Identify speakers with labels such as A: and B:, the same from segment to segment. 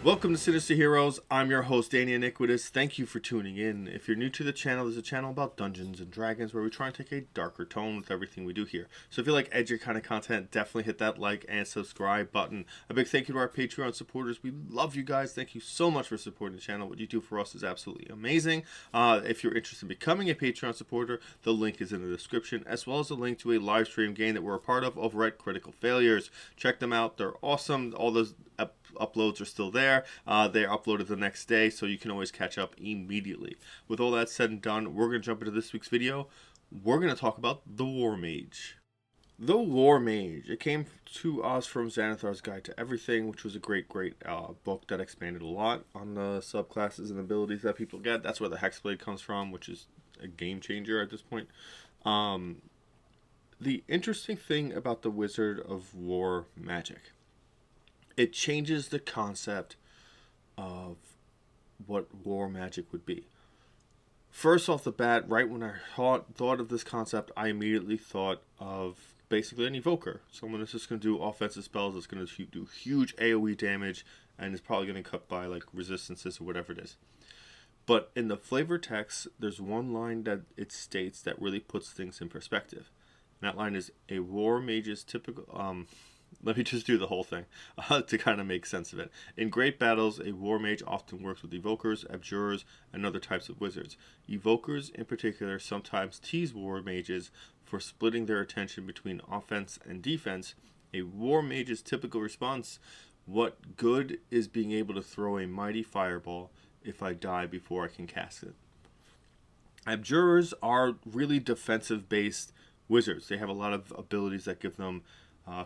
A: Welcome to Sinister Heroes. I'm your host, Danny Iniquitous. Thank you for tuning in. If you're new to the channel, there's a channel about Dungeons and Dragons where we try and take a darker tone with everything we do here. So if you like edgy kind of content, definitely hit that like and subscribe button. A big thank you to our Patreon supporters. We love you guys. Thank you so much for supporting the channel. What you do for us is absolutely amazing. If you're interested in becoming a Patreon supporter, the link is in the description, as well as a link to a live stream game that we're a part of over at Critical Failures. Check them out. They're awesome. All those uploads are still there. They're uploaded the next day, so you can always catch up immediately. With all that said and done, we're going to jump into this week's video. We're going to talk about the War Mage. The War Mage. It came to us from Xanathar's Guide to Everything, which was a great book that expanded a lot on the subclasses and abilities that people get. That's where the Hexblade comes from, which is a game changer at this point. The interesting thing about the Wizard of War magic, it changes the concept of what war magic would be. First off the bat, right when I thought of this concept, I immediately thought of basically an evoker. Someone that's just going to do offensive spells, that's going to do huge AoE damage, and is probably going to cut by like resistances or whatever it is. But in the flavor text, there's one line that it states that really puts things in perspective. And that line is, a war mage's typical... Let me just do the whole thing to kind of make sense of it. In great battles, a war mage often works with evokers, abjurers, and other types of wizards. Evokers, in particular, sometimes tease war mages for splitting their attention between offense and defense. A war mage's typical response: what good is being able to throw a mighty fireball if I die before I can cast it? Abjurers are really defensive-based wizards. They have a lot of abilities that give them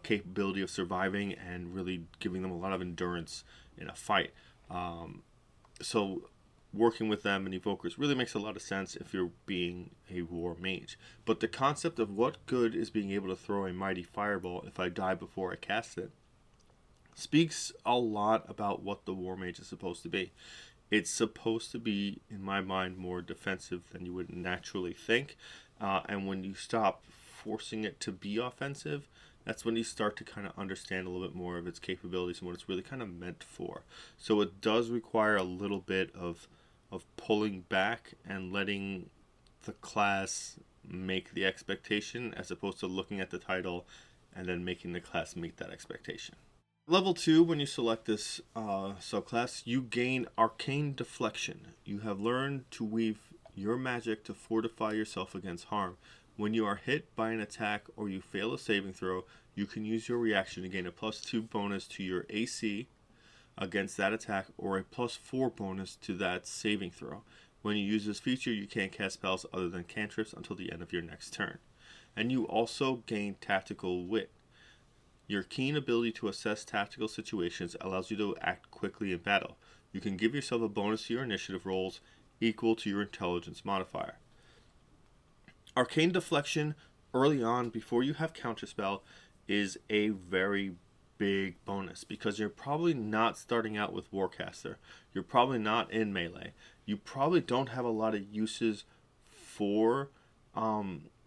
A: capability of surviving and really giving them a lot of endurance in a fight. So working with them and evokers really makes a lot of sense if you're being a war mage. But the concept of what good is being able to throw a mighty fireball if I die before I cast it speaks a lot about what the war mage is supposed to be. It's supposed to be, in my mind, more defensive than you would naturally think. And when you stop forcing it to be offensive, that's when you start to kind of understand a little bit more of its capabilities and what it's really kind of meant for. So it does require a little bit of pulling back and letting the class make the expectation, as opposed to looking at the title and then making the class meet that expectation. Level 2, when you select this subclass, you gain Arcane Deflection. You have learned to weave your magic to fortify yourself against harm. When you are hit by an attack or you fail a saving throw, you can use your reaction to gain a +2 bonus to your AC against that attack, or a +4 bonus to that saving throw. When you use this feature, you can't cast spells other than cantrips until the end of your next turn. And you also gain Tactical Wit. Your keen ability to assess tactical situations allows you to act quickly in battle. You can give yourself a bonus to your initiative rolls equal to your intelligence modifier. Arcane Deflection early on, before you have Counterspell, is a very big bonus, because you're probably not starting out with Warcaster. You're probably not in melee. You probably don't have a lot of uses for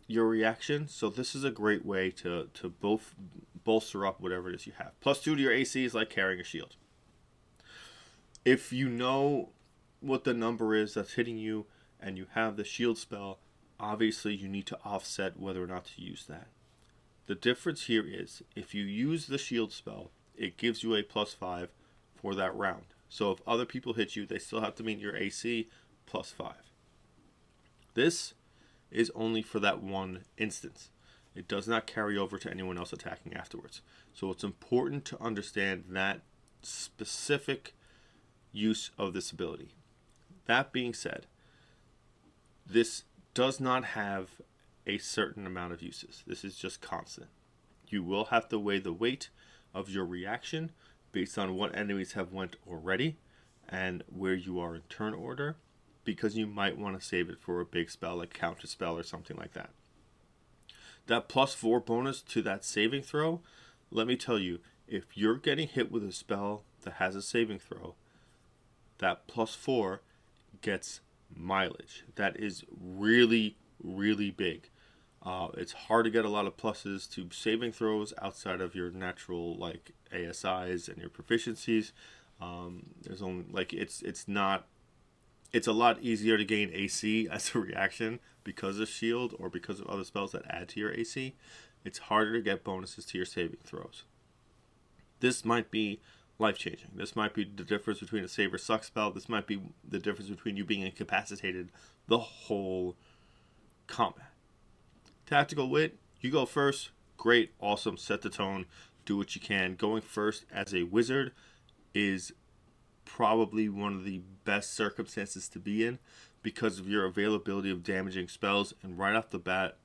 A: your reaction, so this is a great way to both bolster up whatever it is you have. +2 to your AC is like carrying a shield. If you know what the number is that's hitting you and you have the shield spell, obviously you need to offset whether or not to use that. The difference here is, if you use the shield spell, it gives you a +5 for that round. So if other people hit you, they still have to meet your AC +5. This is only for that one instance. It does not carry over to anyone else attacking afterwards. So it's important to understand that specific use of this ability. That being said, this does not have a certain amount of uses. This is just constant. You will have to weigh the weight of your reaction based on what enemies have went already and where you are in turn order, because you might want to save it for a big spell like Counterspell or something like that. That +4 bonus to that saving throw, let me tell you, if you're getting hit with a spell that has a saving throw, that +4 gets mileage. That is really, really big. It's hard to get a lot of pluses to saving throws outside of your natural like ASIs and your proficiencies. There's only like it's a lot easier to gain AC as a reaction because of shield or because of other spells that add to your AC. It's harder to get bonuses to your saving throws. This might be life-changing. This might be the difference between a save or suck spell. This might be the difference between you being incapacitated the whole combat. Tactical wit, you go first. Great, awesome, set the tone, do what you can. Going first as a wizard is probably one of the best circumstances to be in because of your availability of damaging spells, and right off the bat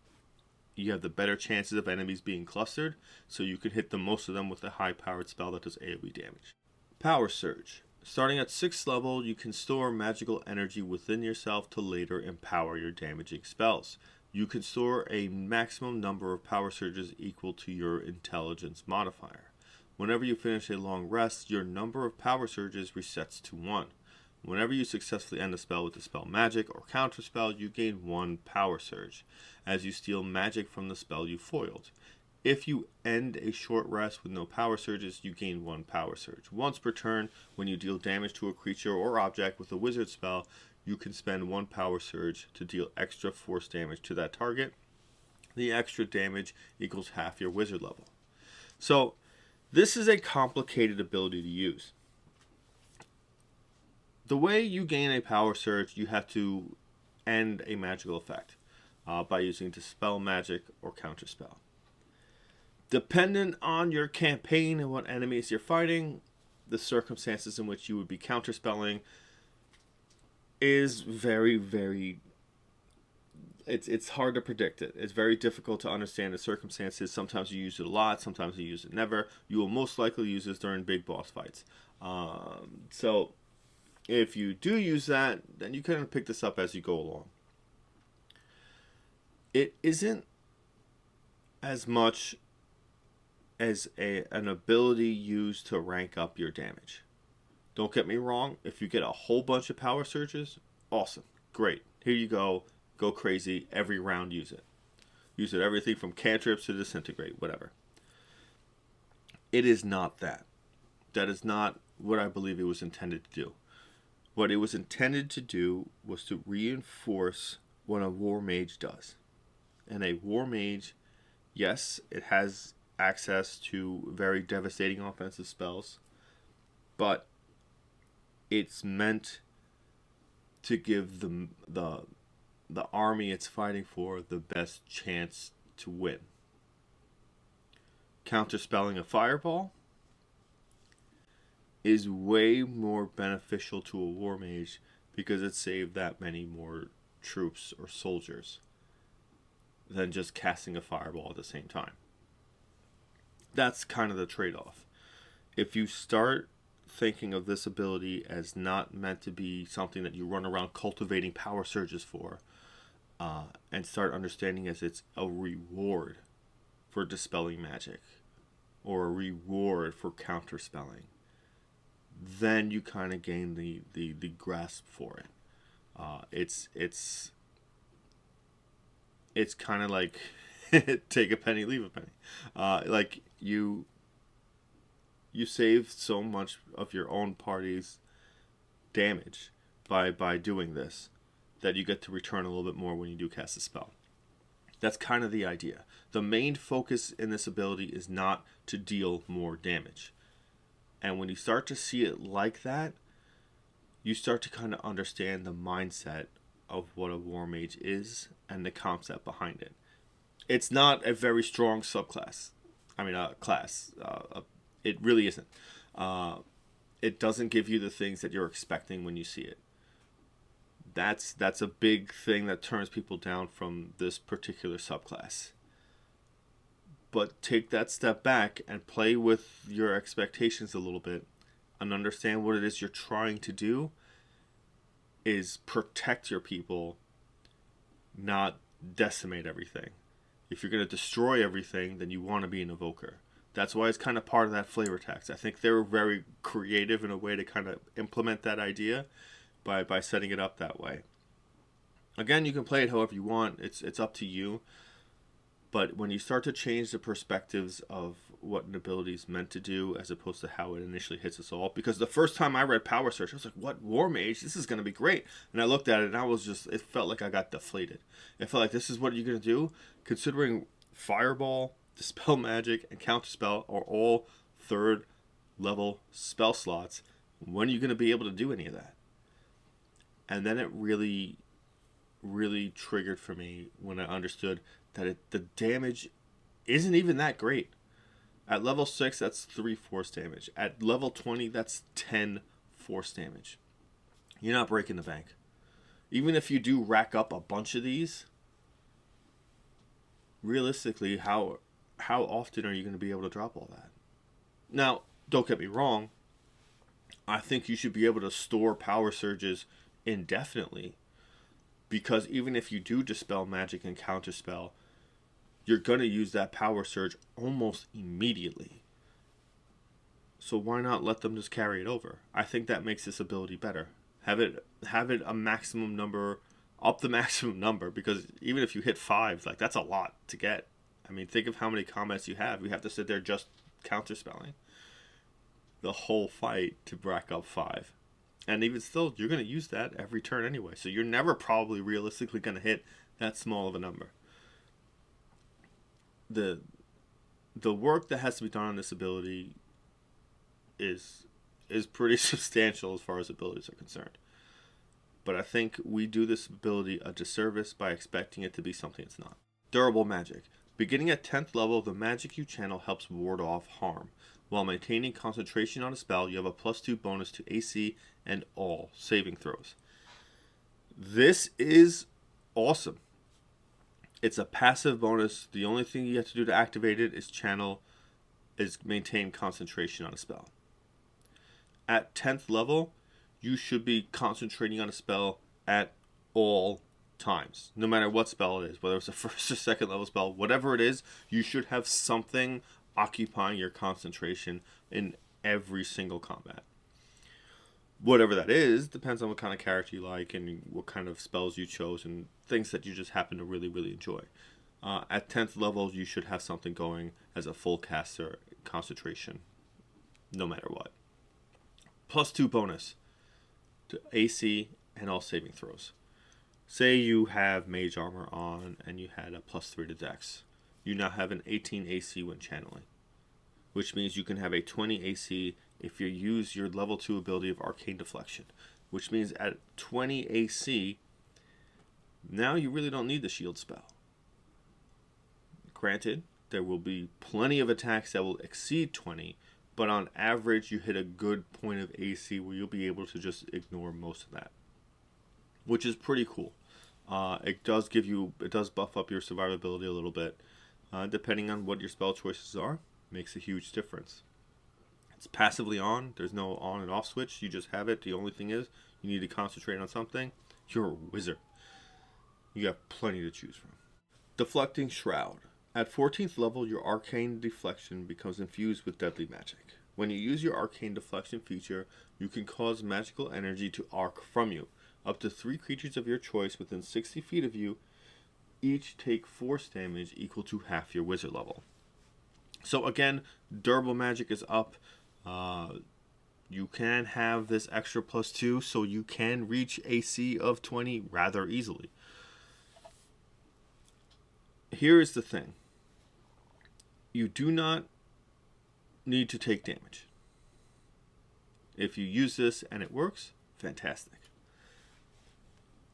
A: you have the better chances of enemies being clustered, so you can hit the most of them with a high powered spell that does AoE damage. Power Surge. Starting at 6th level, you can store magical energy within yourself to later empower your damaging spells. You can store a maximum number of power surges equal to your intelligence modifier. Whenever you finish a long rest, your number of power surges resets to 1. Whenever you successfully end a spell with a spell magic or counterspell, you gain 1 power surge, as you steal magic from the spell you foiled. If you end a short rest with no power surges, you gain 1 power surge. Once per turn, when you deal damage to a creature or object with a wizard spell, you can spend 1 power surge to deal extra force damage to that target. The extra damage equals half your wizard level. So, this is a complicated ability to use. The way you gain a power surge, you have to end a magical effect by using dispel magic or counterspell. Dependent on your campaign and what enemies you're fighting, the circumstances in which you would be counterspelling is very, very... It's hard to predict it. It's very difficult to understand the circumstances. Sometimes you use it a lot, sometimes you use it never. You will most likely use this during big boss fights. So if you do use that, then you kind of pick this up as you go along. It isn't as much as an ability used to rank up your damage. Don't get me wrong, if you get a whole bunch of power surges, awesome, great. Here you go. Go crazy, every round use it. Use it everything from cantrips to disintegrate, whatever. It is not that. That is not what I believe it was intended to do. What it was intended to do was to reinforce what a war mage does. And a war mage, yes, it has access to very devastating offensive spells, but it's meant to give the army it's fighting for the best chance to win. Counterspelling a fireball is way more beneficial to a war mage because it saved that many more troops or soldiers than just casting a fireball at the same time. That's kind of the trade-off. If you start thinking of this ability as not meant to be something that you run around cultivating power surges for, and start understanding as it's a reward for dispelling magic or a reward for counterspelling, then you kind of gain the grasp for it. It's kind of like take a penny, leave a penny. Like you save so much of your own party's damage by doing this that you get to return a little bit more when you do cast a spell. That's kind of the idea. The main focus in this ability is not to deal more damage. And when you start to see it like that, you start to kind of understand the mindset of what a war mage is and the concept behind it. It's not a very strong subclass. Class. It really isn't. It doesn't give you the things that you're expecting when you see it. That's a big thing that turns people down from this particular subclass. But take that step back and play with your expectations a little bit and understand what it is you're trying to do is protect your people, not decimate everything. If you're going to destroy everything, then you want to be an evoker. That's why it's kind of part of that flavor text. I think they were very creative in a way to kind of implement that idea by setting it up that way. Again, you can play it however you want. It's up to you. But when you start to change the perspectives of what an ability is meant to do as opposed to how it initially hits us all. Because the first time I read Power Search, I was like, what, War Mage? This is going to be great. And I looked at it and I was just, it felt like I got deflated. It felt like, this is what you're going to do? Considering Fireball, Dispel Magic, and Counterspell are all 3rd level spell slots, when are you going to be able to do any of that? And then it really, really triggered for me when I understood that the damage isn't even that great. At level 6, that's 3 force damage. At level 20, that's 10 force damage. You're not breaking the bank. Even if you do rack up a bunch of these, realistically, how often are you going to be able to drop all that? Now, don't get me wrong. I think you should be able to store power surges indefinitely. Because even if you do Dispel Magic and Counterspell, you're going to use that power surge almost immediately. So why not let them just carry it over? I think that makes this ability better. Have it a maximum number, up the maximum number, because even if you hit 5, like, that's a lot to get. I mean, think of how many combats you have. You have to sit there just counterspelling the whole fight to rack up 5. And even still, you're going to use that every turn anyway. So you're never probably realistically going to hit that small of a number. The work that has to be done on this ability is pretty substantial as far as abilities are concerned. But I think we do this ability a disservice by expecting it to be something it's not. Durable Magic. Beginning at 10th level, the magic you channel helps ward off harm. While maintaining concentration on a spell, you have a +2 bonus to AC and all saving throws. This is awesome. It's a passive bonus. The only thing you have to do to activate it is maintain concentration on a spell. At 10th level, you should be concentrating on a spell at all times. No matter what spell it is, whether it's a 1st or 2nd level spell, whatever it is, you should have something occupying your concentration in every single combat. Whatever that is, depends on what kind of character you like and what kind of spells you chose and things that you just happen to really, really enjoy. At 10th level, you should have something going as a full caster concentration, no matter what. +2 bonus to AC and all saving throws. Say you have mage armor on and you had a +3 to dex. You now have an 18 AC when channeling, which means you can have a 20 AC if you use your level 2 ability of Arcane Deflection, which means at 20 AC, now you really don't need the shield spell. Granted, there will be plenty of attacks that will exceed 20, but on average, you hit a good point of AC where you'll be able to just ignore most of that, which is pretty cool. It does buff up your survivability a little bit, depending on what your spell choices are. Makes a huge difference. It's passively on. There's no on and off switch. You just have it. The only thing is, you need to concentrate on something. You're a wizard. You have plenty to choose from. Deflecting Shroud. At 14th level, your Arcane Deflection becomes infused with Deadly Magic. When you use your Arcane Deflection feature, you can cause magical energy to arc from you. Up to 3 creatures of your choice within 60 feet of you each take force damage equal to half your wizard level. So again, Durable Magic is up. You can have this extra +2, so you can reach AC of 20 rather easily. Here is the thing. You do not need to take damage. If you use this and it works, fantastic.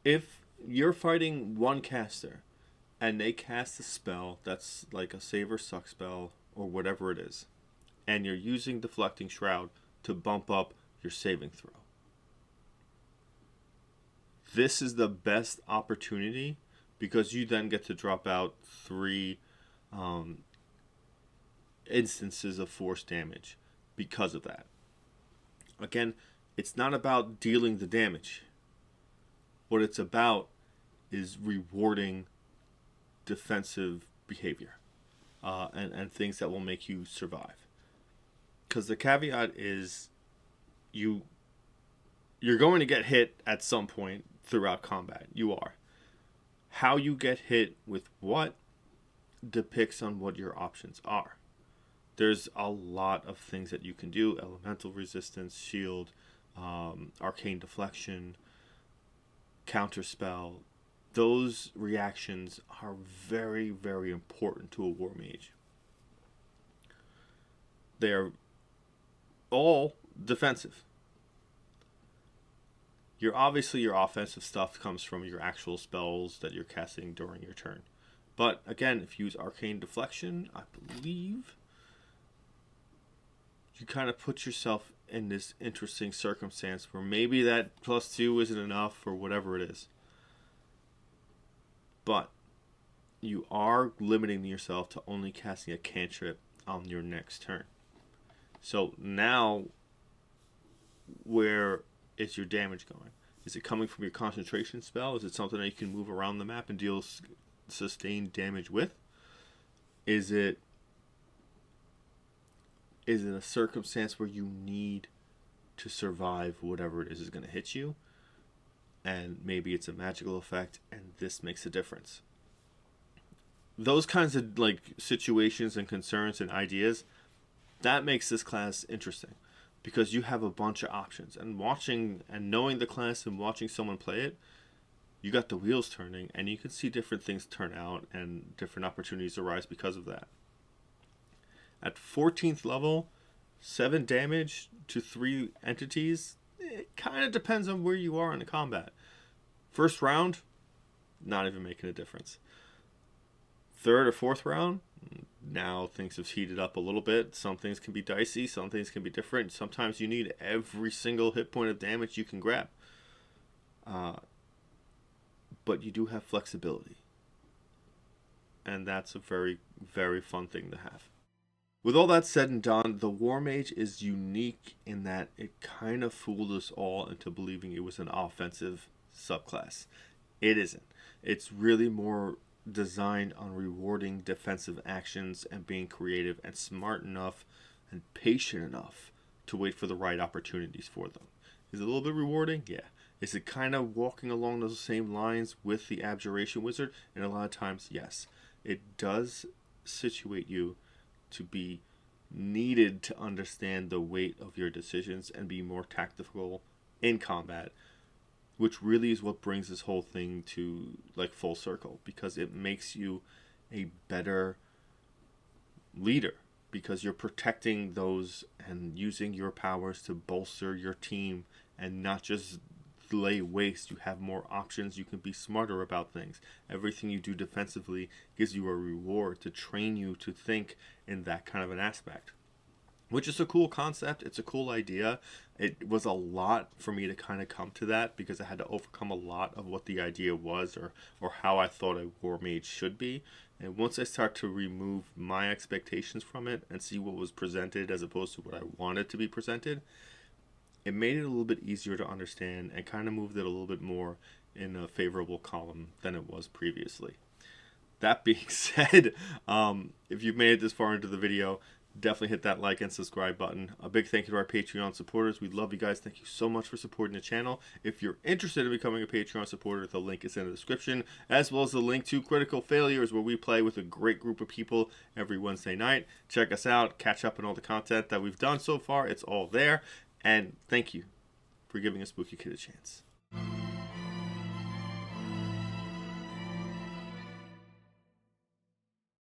A: If you're fighting one caster and they cast a spell that's like a save or suck spell or whatever it is, and you're using Deflecting Shroud to bump up your saving throw, this is the best opportunity because you then get to drop out 3 instances of force damage because of that. Again, it's not about dealing the damage. What it's about is rewarding defensive behavior and things that will make you survive. Because the caveat is you're going to get hit at some point throughout combat. You are. How you get hit with what depicts on what your options are. There's a lot of things that you can do. Elemental resistance, shield, arcane deflection, counterspell. Those reactions are very, very important to a war mage. They are all defensive. Your offensive stuff comes from your actual spells that you're casting during your turn. But again, if you use arcane deflection, I believe you kind of put yourself in this interesting circumstance where maybe that +2 isn't enough or whatever it is. But you are limiting yourself to only casting a cantrip on your next turn. So now, where is your damage going? Is it coming from your concentration spell? Is it something that you can move around the map and deal sustained damage with? Is it a circumstance where you need to survive whatever it is going to hit you? And maybe it's a magical effect, and this makes a difference. Those kinds of situations and concerns and ideas, that makes this class interesting, because you have a bunch of options. And watching and knowing the class and watching someone play it, you got the wheels turning, and you can see different things turn out and different opportunities arise because of that. At 14th level, 7 damage to 3 entities, it kind of depends on where you are in the combat. First round, not even making a difference. Third or fourth round, now things have heated up a little bit. Some things can be dicey, some things can be different. Sometimes you need every single hit point of damage you can grab. But you do have flexibility. And that's a very, very fun thing to have. With all that said and done, the War Mage is unique in that it kind of fooled us all into believing it was an offensive subclass. It isn't. It's really more designed on rewarding defensive actions and being creative and smart enough and patient enough to wait for the right opportunities for them. Is it a little bit rewarding? Yeah. Is it kind of walking along those same lines with the Abjuration Wizard? And a lot of times, yes. It does situate you to be needed to understand the weight of your decisions and be more tactical in combat, which really is what brings this whole thing to full circle, because it makes you a better leader, because you're protecting those and using your powers to bolster your team and not just lay waste. You have more options. You can be smarter about things. Everything you do defensively gives you a reward to train you to think in that kind of an aspect, which is a cool concept. It's a cool idea. It was a lot for me to kind of come to that, because I had to overcome a lot of what the idea was or how I thought a war mage should be. And once I start to remove my expectations from it and see what was presented as opposed to what I wanted to be presented, it made it a little bit easier to understand and kind of moved it a little bit more in a favorable column than it was previously. That being said, if you've made it this far into the video, definitely hit that like and subscribe button. A big thank you to our Patreon supporters. We love you guys. Thank you so much for supporting the channel. If you're interested in becoming a Patreon supporter, the link is in the description, as well as the link to Critical Failures, where we play with a great group of people every Wednesday night. Check us out. Catch up on all the content that we've done so far. It's all there. And thank you for giving a Spooky Kid a chance.